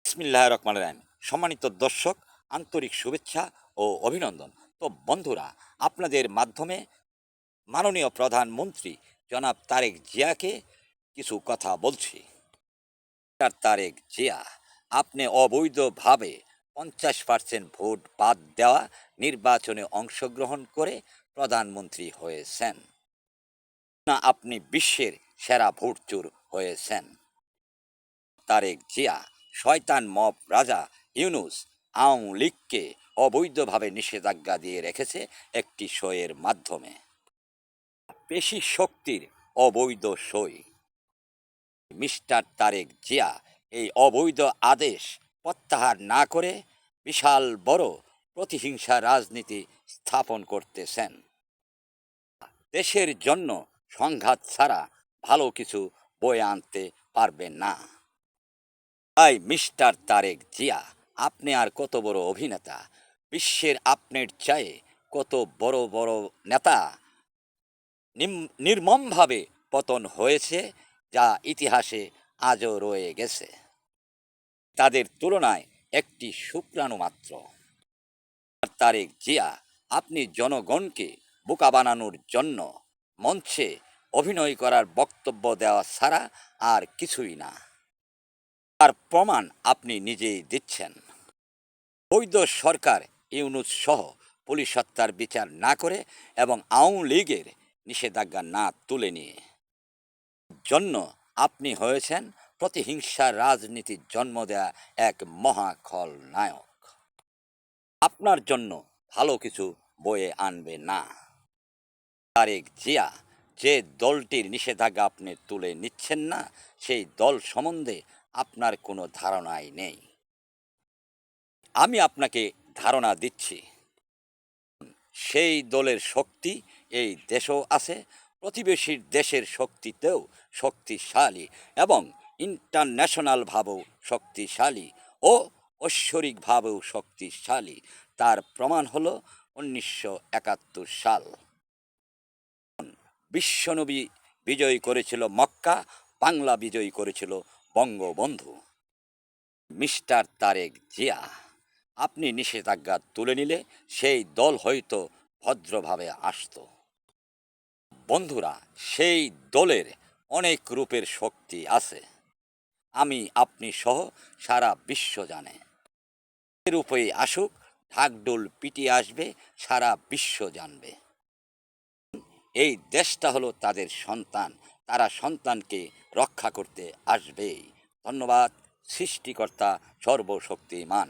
বিসমিল্লাহির রহমানির রহিম। সম্মানিত দর্শক, আন্তরিক শুভেচ্ছা ও অভিনন্দন। তো বন্ধুরা, আপনাদের মাধ্যমে মাননীয় প্রধানমন্ত্রী জনাব তারেক জিয়াকে কিছু কথা বলছি। তারেক জিয়া, আপনি অবৈধভাবে 50% ভোট বাদ দেওয়া নির্বাচনে অংশগ্রহণ করে প্রধানমন্ত্রী হয়েছেন। না, আপনি বিশ্বের সেরা ভোট চোর হয়েছেন। তারেক জিয়া, শয়তান মব রাজা ইউনুস আওয়ামী লীগকে অবৈধভাবে নিষেধাজ্ঞা দিয়ে রেখেছে একটি সইয়ের মাধ্যমে। পেশি শক্তির অবৈধ সই। মিস্টার তারেক জিয়া এই অবৈধ আদেশ প্রত্যাহার না করে বিশাল বড় প্রতিহিংসা রাজনীতি স্থাপন করতেছেন। দেশের জন্য সংঘাত ছাড়া ভালো কিছু বয়ে আনতে পারবেন না। তাই মিস্টার তারেক জিয়া, আপনি আর কত বড় অভিনেতা! বিশ্বের আপনার চায়ে কত বড় বড় নেতা নির্মমভাবে পতন হয়েছে, যা ইতিহাসে আজও রয়ে গেছে। তাদের তুলনায় একটি শুক্রাণু মাত্র। তারেক জিয়া, আপনি জনগণকে বোকা বানানোর জন্য মঞ্চে অভিনয় করার বক্তব্য দেওয়া ছাড়া আর কিছুই না। তার প্রমাণ আপনি নিজেই দিচ্ছেন। বৈধ সরকার ইউনুস সহ পুলিশ হত্যার বিচার না করে এবং আওয়ামী লীগের নিষেধাজ্ঞা না তুলে নিয়ে জন্য আপনি হয়েছেন প্রতিহিংসার রাজনীতির জন্ম দেয়া এক মহা খলনায়ক। আপনার জন্য ভালো কিছু বয়ে আনবে না। তারেক জিয়া, যে দলটির নিষেধাজ্ঞা আপনি তুলে নিচ্ছেন না, সেই দল সম্বন্ধে আপনার কোনো ধারণাই নেই। আমি আপনাকে ধারণা দিচ্ছি, সেই দলের শক্তি এই দেশেও আছে, প্রতিবেশী দেশের শক্তিতেও শক্তিশালী এবং ইন্টারন্যাশনালভাবেও শক্তিশালী ও ঐশ্বরিকভাবেও শক্তিশালী। তার প্রমাণ হলো 1971 সাল। বিশ্বনবী বিজয় করেছিল মক্কা, বাংলা বিজয়ী করেছিল বঙ্গবন্ধু। মিস্টার তারেক জিয়া, আপনি নিষেধাজ্ঞা তুলে নিলে সেই দল হয়তো ভদ্রভাবে আসত। বন্ধুরা, সেই দলের অনেক রূপের শক্তি আছে, আমি আপনি সহ সারা বিশ্ব জানে। রূপেই আসুক, ঢাকঢোল পিটিয়ে আসবে, সারা বিশ্ব জানবে। এই দেশটা হলো তাদের সন্তান, তারা সন্তানকে রক্ষা করতে আসবেই। ধন্যবাদ। সৃষ্টিকর্তা সর্বশক্তিমান।